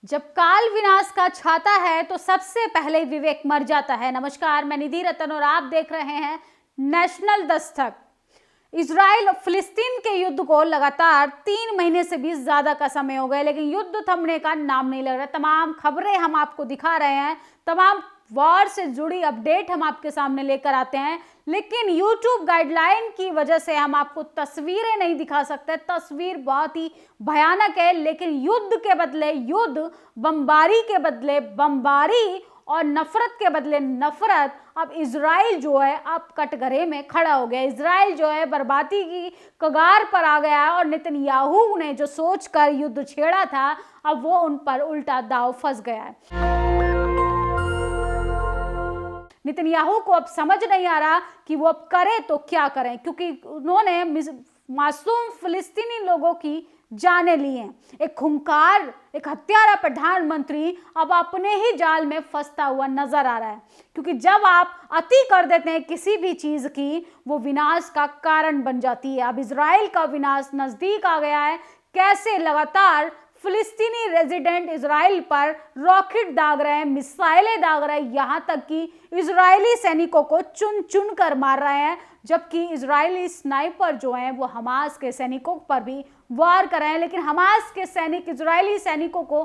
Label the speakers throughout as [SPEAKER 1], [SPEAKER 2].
[SPEAKER 1] जब काल विनाश का छाता है तो सबसे पहले विवेक मर जाता है। नमस्कार, मैं निधि रतन और आप देख रहे हैं नेशनल दस्तक। इजराइल और फिलिस्तीन के युद्ध को लगातार 3 महीने से भी ज्यादा का समय हो गया, लेकिन युद्ध थमने का नाम नहीं लग रहा। तमाम खबरें हम आपको दिखा रहे हैं, तमाम वॉर से जुड़ी अपडेट हम आपके सामने लेकर आते हैं, लेकिन YouTube गाइडलाइन की वजह से हम आपको तस्वीरें नहीं दिखा सकते। तस्वीर बहुत ही भयानक है, लेकिन युद्ध के बदले युद्ध, बमबारी के बदले बमबारी और नफरत के बदले नफरत। अब इजराइल जो है अब कटघरे में खड़ा हो गया। इजराइल जो है बर्बादी की कगार पर आ गया है और नेतन्याहू ने जो सोचकर युद्ध छेड़ा था, अब वो उन पर उल्टा दांव फंस गया है। नेतन्याहू को अब समझ नहीं आ रहा कि वो अब करे तो क्या करें, क्योंकि उन्होंने मासूम फिलिस्तीनी लोगों की जाने ली हैं। एक खूंखार, एक हत्यारा प्रधानमंत्री अब अपने ही जाल में फंसता हुआ नजर आ रहा है, क्योंकि जब आप अति कर देते हैं किसी भी चीज की, वो विनाश का कारण बन जाती है। अब इजराइल का विनाश नजदीक आ गया है। कैसे लगातार फिलिस्तीनी रेजिडेंट इजराइल पर रॉकेट दाग रहे हैं, मिसाइलें दाग रहे हैं, यहां तक कि इजरायली सैनिकों को चुन चुन कर मार रहे हैं, जबकि इजरायली स्नाइपर जो हैं वो हमास के सैनिकों पर भी वार कर रहे हैं। लेकिन हमास के सैनिक इजरायली सैनिकों को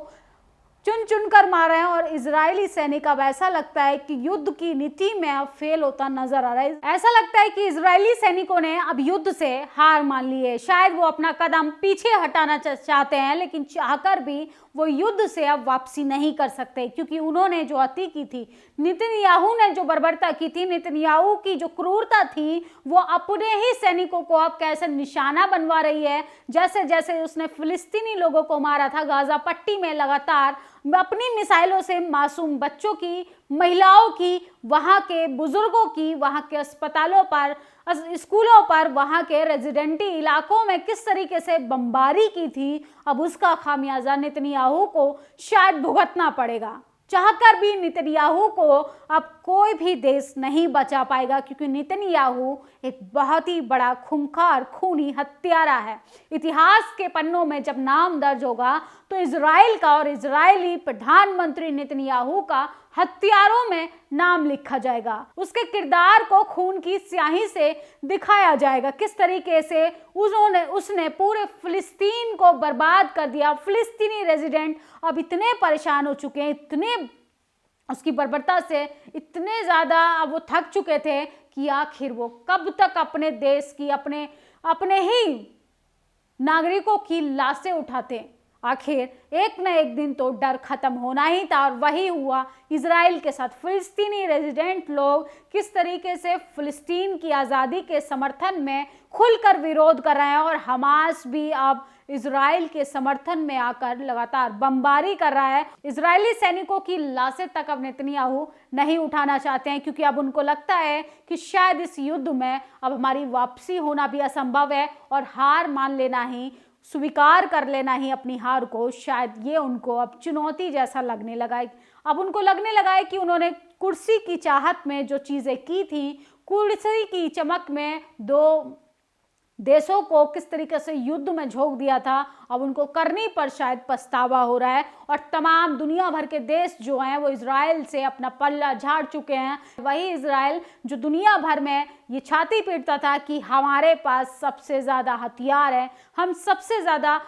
[SPEAKER 1] चुन चुन कर मार रहे हैं और इजरायली सैनिक अब ऐसा लगता है कि युद्ध की नीति में अब फेल होता नजर आ रहा है। ऐसा लगता है कि इजरायली सैनिकों ने अब युद्ध से हार मान ली है। शायद वो अपना कदम पीछे हटाना चाहते हैं, लेकिन चाहकर भी वो युद्ध से अब वापसी नहीं कर सकते, क्योंकि उन्होंने जो अति की थी, नेतन्याहू ने जो बर्बरता की थी, नेतन्याहू की जो क्रूरता थी, वो अपने ही सैनिकों को अब कैसे निशाना बनवा रही है। जैसे जैसे उसने फिलिस्तीनी लोगों को मारा था गाजा पट्टी में, लगातार अपनी मिसाइलों से मासूम बच्चों की, महिलाओं की, वहां के बुजुर्गों की, वहां के अस्पतालों पर, स्कूलों पर, वहां के रेजिडेंटी इलाकों में किस तरीके से बमबारी की थी, अब उसका खामियाजा नेतन्याहू को शायद भुगतना पड़ेगा। चाहकर भी नेतन्याहू को अब कोई भी देश नहीं बचा पाएगा, क्योंकि नेतन्याहू एक बहुत ही बड़ा खूंखार, खूनी हत्यारा है। इतिहास के पन्नों में जब नाम दर्ज होगा तो इजराइल का और इजरायली प्रधानमंत्री नेतन्याहू का हत्यारों में नाम लिखा जाएगा। उसके किरदार को खून की स्याही से दिखाया जाएगा, किस तरीके से उसने पूरे फिलिस्तीन को बर्बाद कर दिया। फिलिस्तीनी रेजिडेंट अब इतने परेशान हो चुके हैं, इतने उसकी बर्बरता से इतने ज्यादा अब वो थक चुके थे कि आखिर वो कब तक अपने देश की, अपने ही नागरिकों की लाशें उठाते। आखिर एक न एक दिन तो डर खत्म होना ही था, और वही हुआ इजराइल के साथ। फिलिस्तीनी रेजिडेंट लोग किस तरीके से फिलिस्तीन की आज़ादी के समर्थन में खुलकर विरोध कर रहे हैं, और हमास भी अब इजराइल के समर्थन में आकर लगातार बमबारी कर रहा है। इजरायली सैनिकों की लाशें तक अब नेतन्याहू नहीं उठाना चाहते हैं, क्योंकि अब उनको लगता है कि शायद इस युद्ध में अब हमारी वापसी होना भी असंभव है, और हार मान लेना ही, स्वीकार कर लेना ही अपनी हार को, शायद ये उनको अब चुनौती जैसा लगने लगा है। अब उनको लगने लगा है कि उन्होंने कुर्सी की चाहत में जो चीजें की थी, कुर्सी की चमक में दो देशों को किस तरीके से युद्ध में झोंक दिया था, अब उनको करने पर शायद पछतावा हो रहा है। और तमाम दुनिया भर के देश जो हैं वो इजराइल से अपना पल्ला झाड़ चुके हैं। वही इजराइल जो दुनिया भर में ये छाती पीटता था कि हमारे पास सबसे ज़्यादा हथियार है, हम सबसे ज़्यादा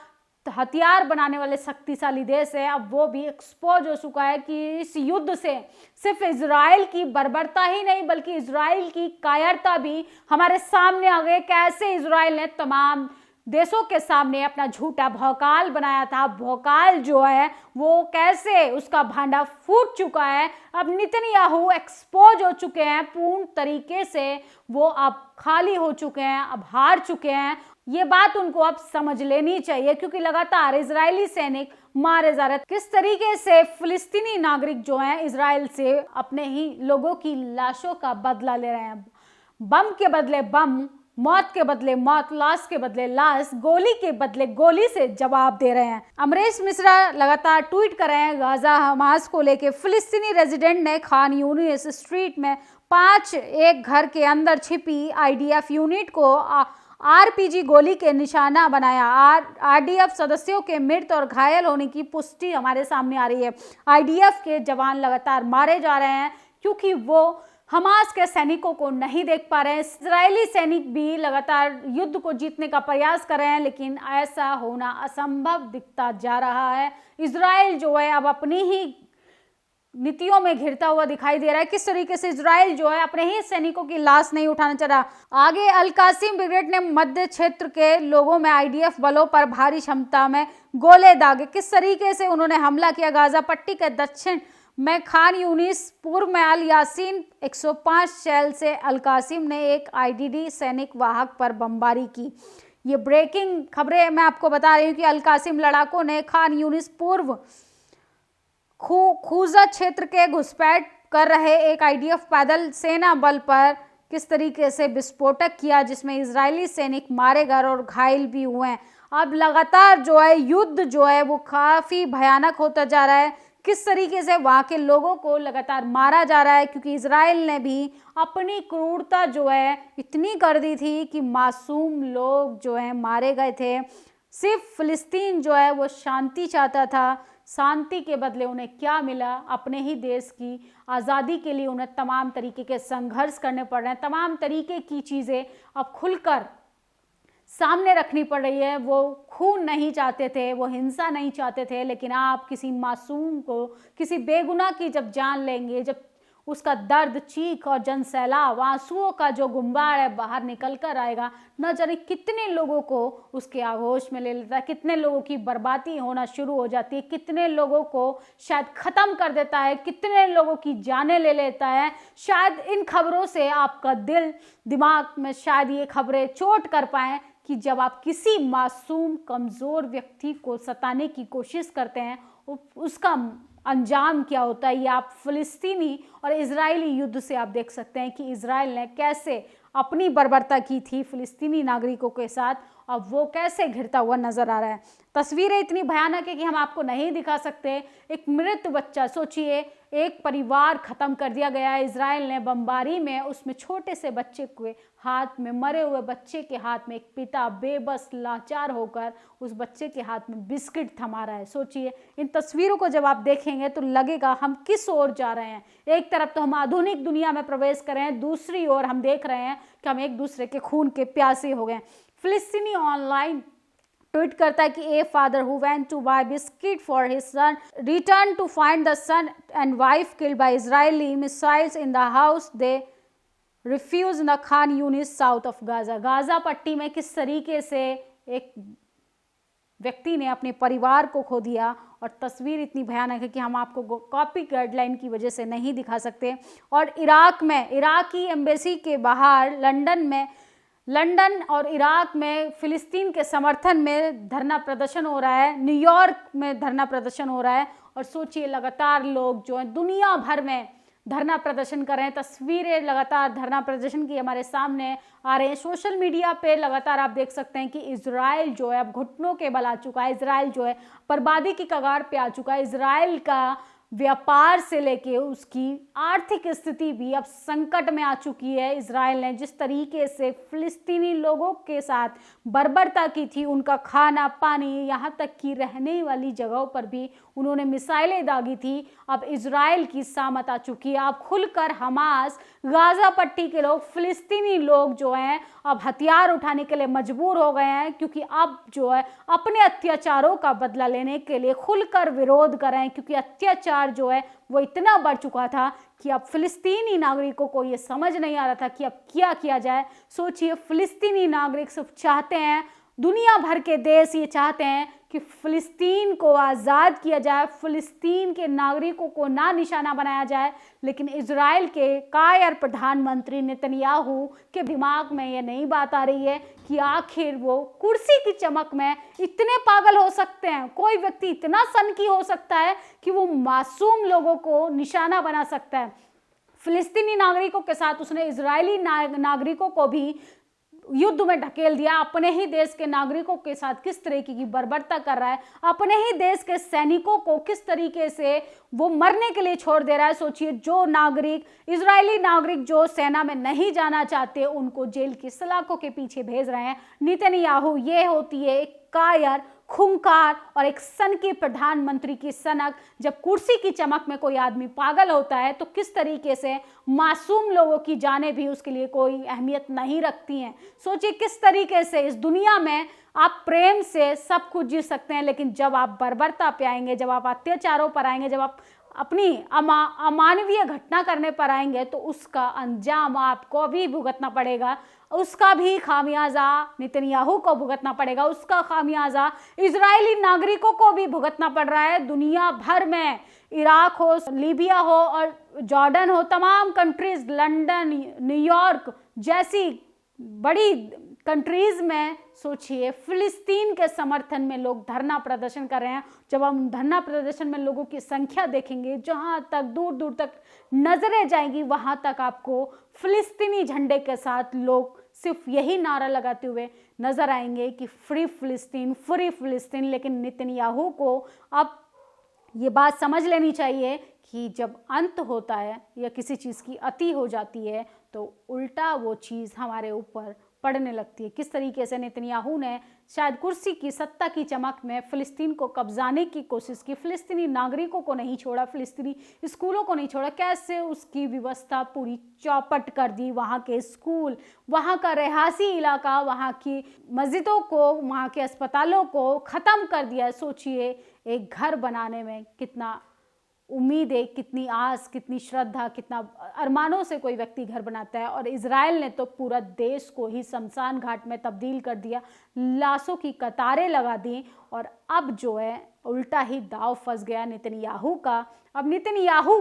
[SPEAKER 1] हथियार बनाने वाले शक्तिशाली देश है, अब वो भी एक्सपोज हो चुका है कि इस युद्ध से सिर्फ इजराइल की बर्बरता ही नहीं, बल्कि इजराइल की कायरता भी हमारे सामने आ गई। कैसे इजराइल ने तमाम देशों के सामने अपना झूठा भौकाल बनाया था, भौकाल जो है वो कैसे उसका भांडा फूट चुका है। अब नेतन्याहू एक्सपोज हो चुके हैं पूर्ण तरीके से, वो अब खाली हो चुके हैं, अब हार चुके हैं। ये बात उनको अब समझ लेनी चाहिए, क्योंकि लगातार इजरायली सैनिक मारे जा रहे। किस तरीके से फिलिस्तीनी नागरिक जो हैं इजराइल से अपने ही लोगों की लाशों का बदला ले रहे हैं। बम के बदले बम, मौत के बदले मौत, लाश के बदले लाश, गोली के बदले गोली से जवाब दे रहे हैं। अमरीश मिश्रा लगातार ट्वीट कर रहे हैं गाजा हमास को लेके। फिलिस्तीनी रेजिडेंट ने खान यूनिस स्ट्रीट में 5 एक घर के अंदर छिपी IDF यूनिट को आरपीजी गोली के निशाना बनाया। आरडीएफ सदस्यों के मृत और घायल होने की पुष्टि हमारे सामने आ रही है। आईडीएफ के जवान लगातार मारे जा रहे हैं क्योंकि वो हमास के सैनिकों को नहीं देख पा रहे हैं। इजरायली सैनिक भी लगातार युद्ध को जीतने का प्रयास कर रहे हैं, लेकिन ऐसा होना असंभव दिखता जा रहा है। इजराइल जो है अब अपनी ही नीतियों में घिरता हुआ दिखाई दे रहा है। किस तरीके से इजराइल जो है अपने ही सैनिकों की लाश नहीं उठाना चाह रहा। आगे अल कासिम ब्रिगेड ने मध्य क्षेत्र के लोगों में आईडीएफ बलों पर भारी क्षमता में गोले दागे। किस तरीके से उन्होंने हमला किया। गाजा पट्टी के दक्षिण में खान यूनिस, पूर्व में अल यासीन 105 शैल से अल कासिम ने एक आईडीडी सैनिक वाहक पर बमबारी की। ये ब्रेकिंग खबरें मैं आपको बता रही हूँ कि अल कासिम लड़ाकों ने खान यूनिस पूर्व खूजा क्षेत्र के घुसपैठ कर रहे एक आईडीएफ पैदल सेना बल पर किस तरीके से विस्फोटक किया, जिसमें इजरायली सैनिक मारे गए और घायल भी हुए हैं। अब लगातार जो है युद्ध जो है वो काफी भयानक होता जा रहा है। किस तरीके से वहां के लोगों को लगातार मारा जा रहा है, क्योंकि इजराइल ने भी अपनी क्रूरता जो है इतनी कर दी थी कि मासूम लोग जो है मारे गए थे। सिर्फ फिलिस्तीन जो है वो शांति चाहता था। शांति के बदले उन्हें क्या मिला? अपने ही देश की आज़ादी के लिए उन्हें तमाम तरीके के संघर्ष करने पड़ रहे हैं। तमाम तरीके की चीज़ें अब खुलकर सामने रखनी पड़ रही है। वो खून नहीं चाहते थे, वो हिंसा नहीं चाहते थे, लेकिन आप किसी मासूम को, किसी बेगुनाह की जब जान लेंगे, जब उसका दर्द, चीख और जनसैलाब, आंसुओं का जो गुंबार है बाहर निकल कर आएगा, न जाने कितने लोगों को उसके आगोश में ले लेता है, कितने लोगों की बर्बादी होना शुरू हो जाती है, कितने लोगों को शायद ख़त्म कर देता है, कितने लोगों की जानें ले लेता है। शायद इन खबरों से आपका दिल, दिमाग में शायद ये खबरें चोट कर पाएँ कि जब आप किसी मासूम, कमज़ोर व्यक्ति को सताने की कोशिश करते हैं, उसका अंजाम क्या होता है। ये आप फिलिस्तीनी और इजरायली युद्ध से आप देख सकते हैं कि इजराइल ने कैसे अपनी बर्बरता की थी फिलिस्तीनी नागरिकों के साथ, अब वो कैसे घिरता हुआ नजर आ रहा है। तस्वीरें इतनी भयानक है कि हम आपको नहीं दिखा सकते। एक मृत बच्चा, सोचिए, एक परिवार खत्म कर दिया गया है इजराइल ने बमबारी में। उसमें छोटे से बच्चे के हाथ में, मरे हुए बच्चे के हाथ में एक पिता बेबस लाचार होकर उस बच्चे के हाथ में बिस्किट थमा रहा है। सोचिए, इन तस्वीरों को जब आप देखेंगे तो लगेगा हम किस ओर जा रहे हैं। एक तरफ तो हम आधुनिक दुनिया में प्रवेश कर रहे हैं, दूसरी ओर हम देख रहे हैं कि हम एक दूसरे के खून के प्यासे हो गए। फिलिस्तीनी ऑनलाइन ट्वीट करता है कि a father who went to buy biscuit for his son return to find the son and wife killed by Israeli missiles in the house they refuge the Khan Younis south of Gaza. Gaza पट्टी में किस तरीके से एक व्यक्ति ने अपने परिवार को खो दिया, और तस्वीर इतनी भयानक है कि हम आपको कॉपी गाइडलाइन की वजह से नहीं दिखा सकते। और इराक में, इराकी एम्बेसी के बाहर लंदन और इराक में फिलिस्तीन के समर्थन में धरना प्रदर्शन हो रहा है। न्यूयॉर्क में धरना प्रदर्शन हो रहा है। और सोचिए, लगातार लोग जो हैं दुनिया भर में धरना प्रदर्शन कर रहे हैं। तस्वीरें लगातार धरना प्रदर्शन की हमारे सामने आ रहे हैं। सोशल मीडिया पे लगातार आप देख सकते हैं कि इजराइल जो है अब घुटनों के बल आ चुका है। इजराइल जो है बर्बादी की कगार पे आ चुका है। इजराइल का व्यापार से लेके उसकी आर्थिक स्थिति भी अब संकट में आ चुकी है। इजराइल ने जिस तरीके से फिलिस्तीनी लोगों के साथ बर्बरता की थी, उनका खाना पानी, यहाँ तक कि रहने वाली जगहों पर भी उन्होंने मिसाइलें दागी थी। अब इजराइल की सामत आ चुकी है। अब खुलकर हमास, गाजा पट्टी के लोग, फिलिस्तीनी लोग जो हैं अब हथियार उठाने के लिए मजबूर हो गए हैं, क्योंकि अब जो है अपने अत्याचारों का बदला लेने के लिए खुलकर विरोध कर रहे हैं। क्योंकि अत्याचार जो है वो इतना बढ़ चुका था कि अब फिलिस्तीनी नागरिकों को ये समझ नहीं आ रहा था कि अब क्या किया जाए। सोचिए, फिलिस्तीनी नागरिक सिर्फ चाहते हैं, दुनिया भर के देश ये चाहते हैं कि फिलिस्तीन को आज़ाद किया जाए, फिलिस्तीन के नागरिकों को ना निशाना बनाया जाए। लेकिन इजराइल के कायर प्रधानमंत्री नेतन्याहू के दिमाग में ये नहीं बात आ रही है कि आखिर वो कुर्सी की चमक में इतने पागल हो सकते हैं, कोई व्यक्ति इतना सनकी हो सकता है कि वो मासूम लोगों को निशाना बना सकता है। फिलिस्तीनी नागरिकों के साथ उसने इजरायली नागरिकों को भी युद्ध में ढकेल दिया, अपने ही देश के नागरिकों के साथ किस तरीके की बर्बरता कर रहा है, अपने ही देश के सैनिकों को किस तरीके से वो मरने के लिए छोड़ दे रहा है। सोचिए, जो नागरिक, इजरायली नागरिक जो सेना में नहीं जाना चाहते, उनको जेल की सलाखों के पीछे भेज रहे हैं नेतन्याहू। ये होती है एक कायर, खूंखार और एक सनकी प्रधानमंत्री की सनक। जब कुर्सी की चमक में कोई आदमी पागल होता है तो किस तरीके से मासूम लोगों की जानें भी उसके लिए कोई अहमियत नहीं रखती हैं। सोचिए किस तरीके से इस दुनिया में आप प्रेम से सब कुछ जी सकते हैं, लेकिन जब आप बर्बरता पे आएंगे, जब आप अत्याचारों पर आएंगे, जब आप अपनी अमानवीय घटना करने पर आएंगे, तो उसका अंजाम आपको भी भुगतना पड़ेगा। उसका भी खामियाजा नेतन्याहू को भुगतना पड़ेगा, उसका खामियाजा इजरायली नागरिकों को भी भुगतना पड़ रहा है। दुनिया भर में, इराक हो, लीबिया हो और जॉर्डन हो, तमाम कंट्रीज, लंदन, न्यूयॉर्क जैसी बड़ी कंट्रीज में सोचिए फिलिस्तीन के समर्थन में लोग धरना प्रदर्शन कर रहे हैं। जब हम धरना प्रदर्शन में लोगों की संख्या देखेंगे, जहां तक दूर दूर तक नजरें जाएंगी, वहां तक आपको फिलिस्तीनी झंडे के साथ लोग सिर्फ यही नारा लगाते हुए नजर आएंगे कि फ्री फिलिस्तीन, फ्री फिलिस्तीन। लेकिन नेतन्याहू को अब ये बात समझ लेनी चाहिए कि जब अंत होता है या किसी चीज़ की अति हो जाती है तो उल्टा वो चीज़ हमारे ऊपर पड़ने लगती है। किस तरीके से नेतन्याहू ने शायद कुर्सी की सत्ता की चमक में फिलिस्तीन को कब्जाने की कोशिश की, फिलिस्तीनी नागरिकों को नहीं छोड़ा, फिलिस्तीनी स्कूलों को नहीं छोड़ा, कैसे उसकी व्यवस्था पूरी चौपट कर दी। वहाँ के स्कूल, वहाँ का रिहायशी इलाका, वहाँ की मस्जिदों को, वहाँ के अस्पतालों को ख़त्म कर दिया। सोचिए एक घर बनाने में कितना उम्मीद है, कितनी आस, कितनी श्रद्धा, कितना अरमानों से कोई व्यक्ति घर बनाता है, और इजराइल ने तो पूरा देश को ही शमशान घाट में तब्दील कर दिया, लाशों की कतारें लगा दी। और अब जो है उल्टा ही दाव फंस गया नेतन्याहू का। अब नेतन्याहू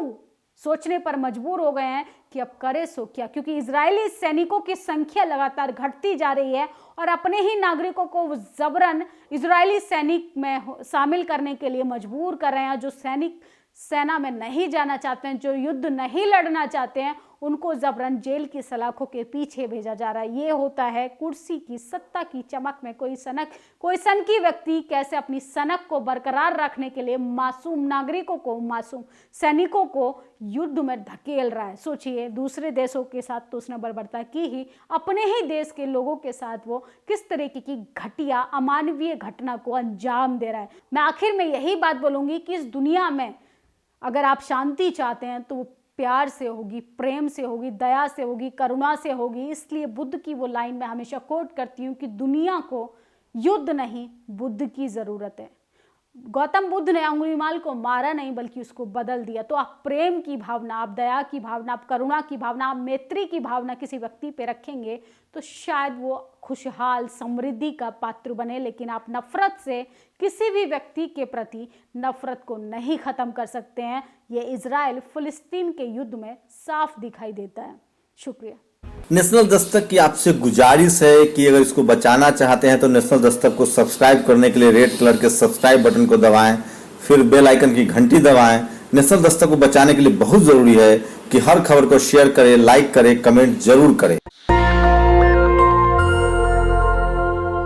[SPEAKER 1] सोचने पर मजबूर हो गए हैं कि अब करे सो क्या, क्योंकि इजरायली सैनिकों की संख्या लगातार घटती जा रही है और अपने ही नागरिकों को जबरन इजरायली सैनिक में शामिल करने के लिए मजबूर कर रहे हैं। जो सैनिक सेना में नहीं जाना चाहते हैं, जो युद्ध नहीं लड़ना चाहते हैं, उनको जबरन जेल की सलाखों के पीछे भेजा जा रहा है। ये होता है कुर्सी की सत्ता की चमक में कोई सनकी व्यक्ति कैसे अपनी सनक को बरकरार रखने के लिए मासूम नागरिकों को, मासूम सैनिकों को युद्ध में धकेल रहा है। सोचिए दूसरे देशों के साथ तो उसने बर्बरता की ही, अपने ही देश के लोगों के साथ वो किस तरीके की घटिया अमानवीय घटना को अंजाम दे रहा है। मैं आखिर में यही बात बोलूंगी कि इस दुनिया में अगर आप शांति चाहते हैं तो वो प्यार से होगी, प्रेम से होगी, दया से होगी, करुणा से होगी। इसलिए बुद्ध की वो लाइन मैं हमेशा कोट करती हूँ कि दुनिया को युद्ध नहीं, बुद्ध की ज़रूरत है। गौतम बुद्ध ने अंगुलीमाल को मारा नहीं बल्कि उसको बदल दिया। तो आप प्रेम की भावना, आप दया की भावना, आप करुणा की भावना, आप मैत्री की भावना किसी व्यक्ति पे रखेंगे तो शायद वो खुशहाल समृद्धि का पात्र बने। लेकिन आप नफरत से किसी भी व्यक्ति के प्रति नफरत को नहीं ख़त्म कर सकते हैं। ये इजराइल फिलिस्तीन के युद्ध में साफ दिखाई देता है। शुक्रिया।
[SPEAKER 2] नेशनल दस्तक की आपसे गुजारिश है कि अगर इसको बचाना चाहते हैं तो नेशनल दस्तक को सब्सक्राइब करने के लिए रेड कलर के सब्सक्राइब बटन को दबाएं, फिर बेल आइकन की घंटी दबाएं। नेशनल दस्तक को बचाने के लिए बहुत जरूरी है कि हर खबर को शेयर करें, लाइक करें, कमेंट जरूर करें।